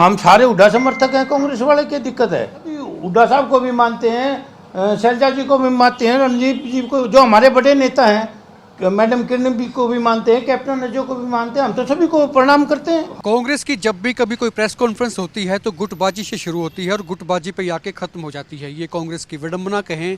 हम सारे हुड्डा समर्थक हैं, कांग्रेस वाले क्या दिक्कत है? हुड्डा साहब को भी मानते हैं, शैलजा जी को भी मानते हैं, रणजीत जी को, जो हमारे बड़े नेता हैं, मैडम किरण भी को भी मानते हैं, कैप्टन अजय को भी मानते हैं। हम तो सभी को प्रणाम करते हैं। कांग्रेस की जब भी कभी कोई प्रेस कॉन्फ्रेंस होती है तो गुटबाजी से शुरू होती है और गुटबाजी पे आके खत्म हो जाती है। ये कांग्रेस की विडंबना कहें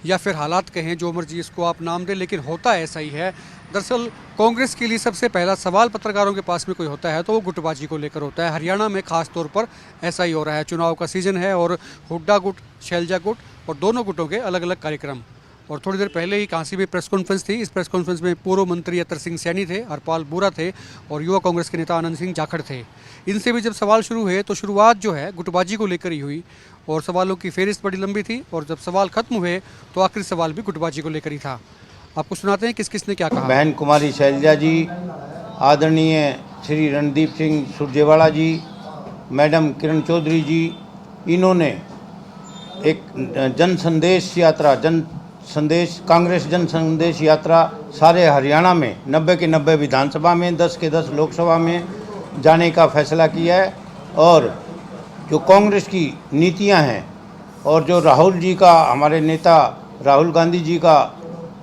या फिर हालात कहें, जो मर्जी इसको आप नाम दें, लेकिन होता ऐसा ही है। दरअसल कांग्रेस के लिए सबसे पहला सवाल पत्रकारों के पास में कोई होता है तो वो गुटबाजी को लेकर होता है। हरियाणा में खास तौर पर ऐसा ही हो रहा है। चुनाव का सीजन है और हुड्डा गुट, शैलजा गुट और दोनों गुटों के अलग अलग कार्यक्रम। और थोड़ी देर पहले ही कांसी में प्रेस कॉन्फ्रेंस थी। इस प्रेस कॉन्फ्रेंस में पूर्व मंत्री अतर सिंह सैनी थे, हरपाल बोरा थे और युवा कांग्रेस के नेता आनंद सिंह जाखड़ थे। इनसे भी जब सवाल शुरू हुए तो शुरुआत जो है गुटबाजी को लेकर ही हुई और सवालों की फेहरिस्त बड़ी लंबी थी और जब सवाल खत्म हुए तो आखिरी सवाल भी गुटबाजी को लेकर ही था। आपको सुनाते हैं किस किसने क्या कहा। बहन कुमारी शैलजा जी, आदरणीय श्री रणदीप सिंह सुरजेवाला जी, मैडम किरण चौधरी जी, इन्होंने एक जन संदेश यात्रा, कांग्रेस जन संदेश यात्रा सारे हरियाणा में 90 के 90 विधानसभा में, 10 के 10 लोकसभा में जाने का फैसला किया है। और जो कांग्रेस की नीतियां हैं और जो राहुल जी का, हमारे नेता राहुल गांधी जी का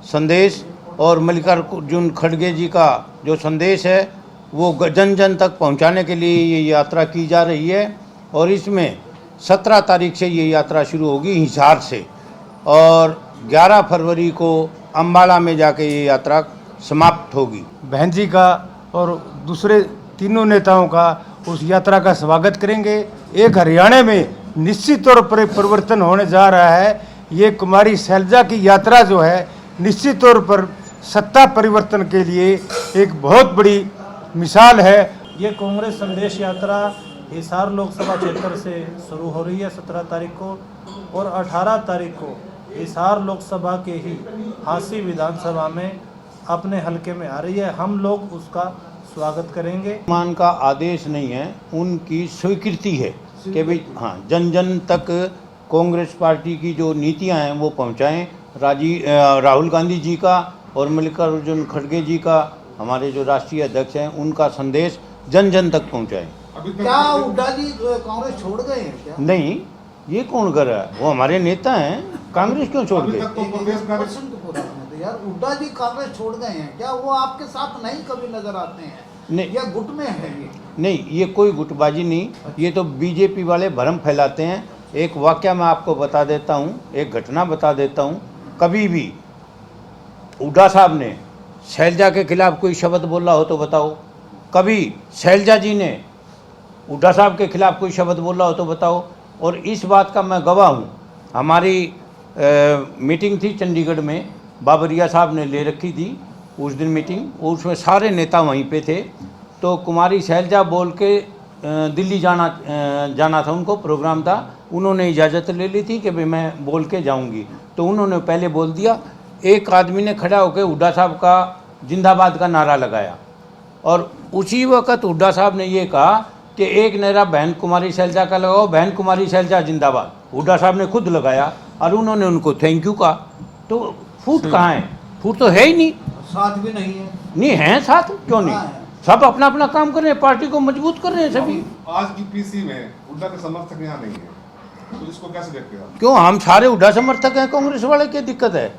संदेश और मल्लिकार्जुन खड़गे जी का जो संदेश है वो जन जन तक पहुंचाने के लिए ये यात्रा की जा रही है। और इसमें 17 तारीख से ये यात्रा शुरू होगी हिसार से और 11 फरवरी को अम्बाला में जाके ये यात्रा समाप्त होगी। बहन जी का और दूसरे तीनों नेताओं का उस यात्रा का स्वागत करेंगे। एक हरियाणा में निश्चित तौर पर परिवर्तन होने जा रहा है। ये कुमारी शैलजा की यात्रा जो है निश्चित तौर पर सत्ता परिवर्तन के लिए एक बहुत बड़ी मिसाल है। ये कांग्रेस संदेश यात्रा हिसार लोकसभा क्षेत्र से शुरू हो रही है 17 तारीख को और 18 तारीख को हिसार लोकसभा के ही हांसी विधानसभा में अपने हलके में आ रही है। हम लोग उसका स्वागत करेंगे। मान का आदेश नहीं है, उनकी स्वीकृति है कि भाई हाँ, जन जन तक कांग्रेस पार्टी की जो नीतियां हैं वो पहुंचाएं। राहुल गांधी जी का और मल्लिकार्जुन खड़गे जी का, हमारे जो राष्ट्रीय अध्यक्ष हैं, उनका संदेश जन जन तक पहुंचाएं। क्या हुड्डा जी कांग्रेस छोड़ गए हैं क्या? नहीं, ये कौन कर रहा है? वो हमारे नेता हैं, कांग्रेस क्यों छोड़ गए? यार हुड्डा जी कांग्रेस छोड़ गए हैं क्या? वो आपके साथ नहीं कभी नजर आते हैं? नहीं, या गुट में है ये? नहीं, ये कोई गुटबाजी नहीं, ये तो बीजेपी वाले भ्रम फैलाते हैं। एक वाकया मैं आपको बता देता हूँ, एक घटना बता देता हूँ। कभी भी हुड्डा साहब ने शैलजा के खिलाफ कोई शब्द बोला हो तो बताओ। कभी शैलजा जी ने हुड्डा साहब के खिलाफ कोई शब्द बोला हो तो बताओ। और इस बात का मैं गवाह हूँ। हमारी मीटिंग थी चंडीगढ़ में, बाबरिया साहब ने ले रखी थी उस दिन मीटिंग, उसमें सारे नेता वहीं पे थे। तो कुमारी शैलजा बोल के दिल्ली जाना था, उनको प्रोग्राम था, उन्होंने इजाज़त ले ली थी कि भाई मैं बोल के जाऊंगी। तो उन्होंने पहले बोल दिया। एक आदमी ने खड़ा होकर हुड्डा साहब का जिंदाबाद का नारा लगाया और उसी वक्त हुड्डा साहब ने ये कहा कि एक नारा बहन कुमारी शैलजा का लगाओ, बहन कुमारी शैलजा जिंदाबाद। हुड्डा साहब ने खुद लगाया और उन्होंने उनको थैंक यू कहा। तो फूट कहाँ है? फूट तो है ही नहीं। साथ भी नहीं है? नहीं है साथ, क्यों नहीं? सब अपना अपना काम कर रहे हैं, पार्टी को मजबूत कर रहे हैं सभी। आज की पीसी में हुड्डा के समर्थक यहाँ नहीं है, तो इसको कैसे देखते हैं? क्यों? हम सारे हुड्डा समर्थक हैं, कांग्रेस वाले क्या दिक्कत है?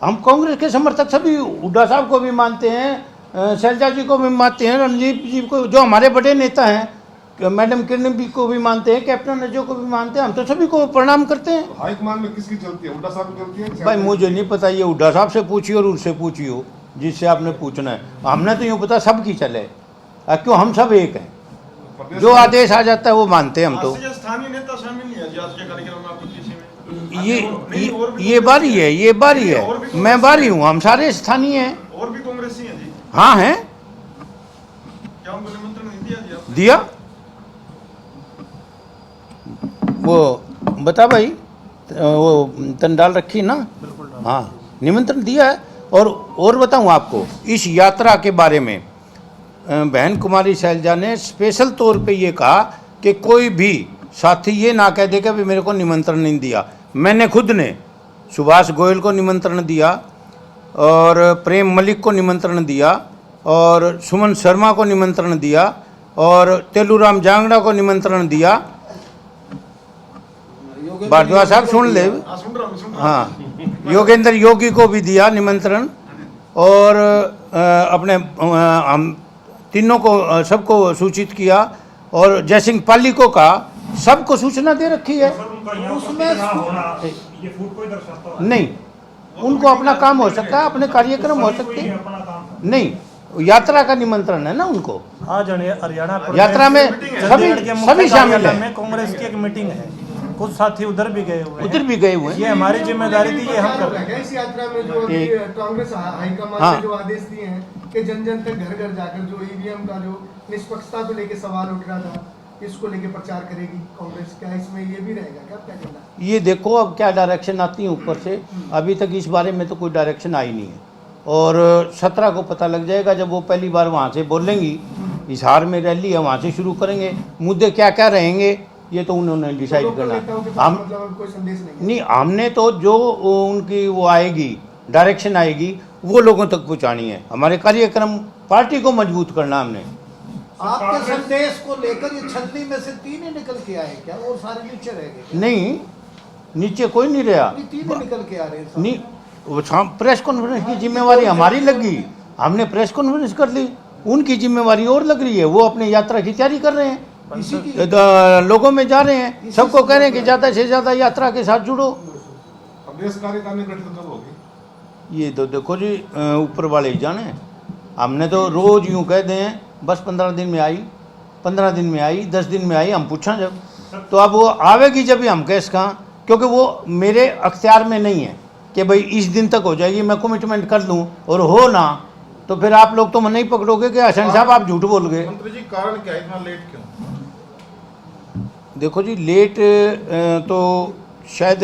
हम कांग्रेस के समर्थक सभी हुड्डा साहब को भी मानते हैं, शैलजा जी को भी मानते हैं, रणजीत जी को, जो हमारे बड़े नेता हैं, मैडम किरण भी को भी मानते हैं, कैप्टन अजय को भी मानते हैं। हम तो सभी को प्रणाम करते हैं। तो हाईकमान में किसकी चलती है? हुड्डा साहब की चलती है? भाई मुझे नहीं पता, ये हुड्डा साहब से पूछिए और उनसे पूछिए जिससे आपने पूछना है। हमने तो यूँ पता सबकी चले, क्यों? हम सब एक हैं, जो आदेश आ जाता है वो मानते हैं हम तो। स्थानीय नेता शामिल नहीं है आज के कार्यक्रम में आपके पीछे में? ये बारी है, ये बारी है, मैं बारी हूँ, हम सारे स्थानीय हैं। और भी कांग्रेसी हैं जी? हाँ हैं। क्या उनको निमंत्रण नहीं दिया? दिया वो बता भाई, वो तन डाल रखी ना? हाँ, निमंत्रण दिया है। और बताऊँ आपको इस यात्रा के बारे में, बहन कुमारी शैलजा ने स्पेशल तौर पे ये कहा कि कोई भी साथी ये ना कह दे कि भी मेरे को निमंत्रण नहीं दिया। मैंने खुद ने सुभाष गोयल को निमंत्रण दिया और प्रेम मलिक को निमंत्रण दिया और सुमन शर्मा को निमंत्रण दिया और तेलूराम जांगड़ा को निमंत्रण दिया। भारद्वाज साहब सुन ले। हाँ सुन रहा हूँ हाँ, योगेंद्र योगी को भी दिया निमंत्रण, और अपने हम तीनों को सबको सूचित किया, और जयसिंह पाली को कहा, सबको सूचना दे रखी है। उसमें ये फूड कोई दर्शाता है नहीं, उनको अपना काम हो सकता है, अपने कार्यक्रम हो सकते हैं। अपना काम नहीं, यात्रा का निमंत्रण है ना उनको। आज हरियाणा प्रदेश यात्रा में चंडीगढ़ के मुख्य सभी शामिल कार्यालय हैं। में कांग्रेस की एक मीटिंग है, कुछ साथी उधर भी गए हुए हैं। उधर भी गए हुए हैं। ये हमारी जिम्मेदारी थी, ये हम कर रहे हैं। इस यात्रा में जो अभी कांग्रेस हाईकमान हाँ। ने जो आदेश दिए हैं कि जन जन तक घर घर जाकर जो ईवीएम का जो निष्पक्षता को लेकर सवाल उठ रहा था, इसको लेकर प्रचार करेगी कांग्रेस। क्या इसमें ये भी रहेगा क्या, क्या कहना? ये देखो अब क्या डायरेक्शन आती है ऊपर से। अभी तक इस बारे में तो कोई डायरेक्शन आई नहीं है, और 17 को पता लग जाएगा जब वो पहली बार वहाँ से बोलेंगी। हिसार में रैली है, वहाँ से शुरू करेंगे। मुद्दे क्या क्या रहेंगे ये तो उन्होंने डिसाइड लोकल नेताओं के करना। पास हम मतलब कोई संदेश नहीं है। नहीं, हमने तो जो उनकी वो आएगी डायरेक्शन आएगी वो लोगों तक पहुँचानी है। हमारे कार्यक्रम पार्टी को मजबूत करना हमने। आपके संदेश को लेकर ये छलनी में से 3 ही निकल के आए क्या, और सारे नीचे रह गए? नहीं, नीचे कोई नहीं रहा। 3 ही निकल के आ रहे हैं सब। नहीं, वो प्रेस कॉन्फ्रेंस की जिम्मेवारी हमारी लगी, हमने प्रेस कॉन्फ्रेंस कर ली। उनकी जिम्मेवारी और लग रही है, वो अपनी यात्रा की तैयारी कर रहे हैं, इसी की लोगों में जा रहे हैं, सबको कह रहे हैं कि ज़्यादा से ज़्यादा यात्रा के साथ जुड़ो। प्रदेश कार्यकारिणी गठित कब होगी? ये तो देखो जी, ऊपर वाले ही जाने। हमने तो रोज़ यूँ कह दें बस 15 दिन में आई, 15 दिन में आई, 10 दिन में आई। हम पूछा जब, तो अब वो आवेगी जब ही हम कैस कहाँ, क्योंकि वो मेरे अख्तियार में नहीं है कि भाई इस दिन तक हो जाएगी, मैं कमिटमेंट कर दूँ और हो ना, तो फिर आप लोग तो मन नहीं पकड़ोगे कि हसन साहब आप झूठ बोल गए। मंत्री जी कारण क्या है, इतना लेट क्यों? देखो जी, लेट तो शायद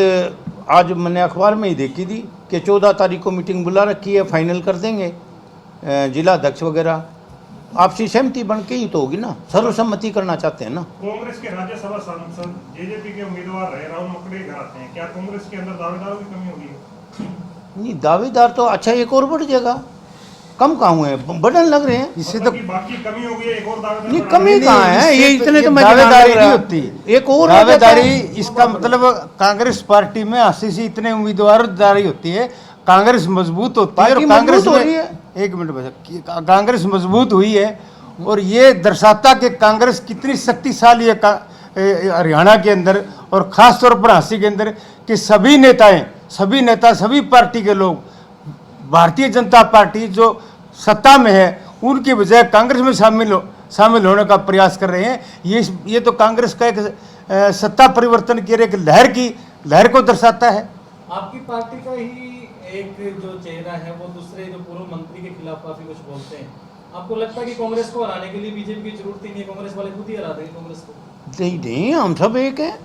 आज मैंने अखबार में ही देखी थी कि 14 तारीख को मीटिंग बुला रखी है, फाइनल कर देंगे जिला अध्यक्ष वगैरह। आपसी सहमति बन के ही तो होगी ना, सर्वसम्मति करना चाहते हैं ना। कांग्रेस के राज्यसभा सांसद जेजेपी के उम्मीदवार रहे राहुल मकड़े घर आते हैं, क्या कांग्रेस के अंदर दावेदारों की कमी होगी? नहीं, दावेदार तो अच्छा एक और बढ़ जाएगा, कम कहाँ हुए हैं, बढ़ने लग रहे हैं। इससे तो बाकी कमी होगी, एक और दावेदार नहीं, बढ़ा- कमी कहाँ है, ये इतने तो मैं दावेदारी जान नहीं रहा। होती। एक और हो जाता दावेदारी है। इसका मतलब कांग्रेस पार्टी में 80 से इतने उम्मीदवार होती है, कांग्रेस मजबूत होती है, और पार्टी कांग्रेस मजबूत हो में रही है। एक मिनट बस, कांग्रेस मजबूत हुई है, और ये दर्शाता कि कांग्रेस कितनी शक्तिशाली है हरियाणा के अंदर, और खास तौर पर झांसी के अंदर, कि सभी नेता सभी पार्टी के लोग भारतीय जनता पार्टी जो सत्ता में है उनकी बजाय कांग्रेस में शामिल होने का प्रयास कर रहे हैं। ये तो कांग्रेस का एक सत्ता परिवर्तन की एक लहर को दर्शाता है। आपकी पार्टी का ही एक जो चेहरा है वो दूसरे जो पूर्व मंत्री के खिलाफ काफी कुछ बोलते हैं। आपको लगता है कि कांग्रेस को हराने के लिए बीजेपी की जरूरत ही नहीं है, कांग्रेस वाले खुद ही हरा देंगे कांग्रेस को? नहीं, हम सब एक हैं।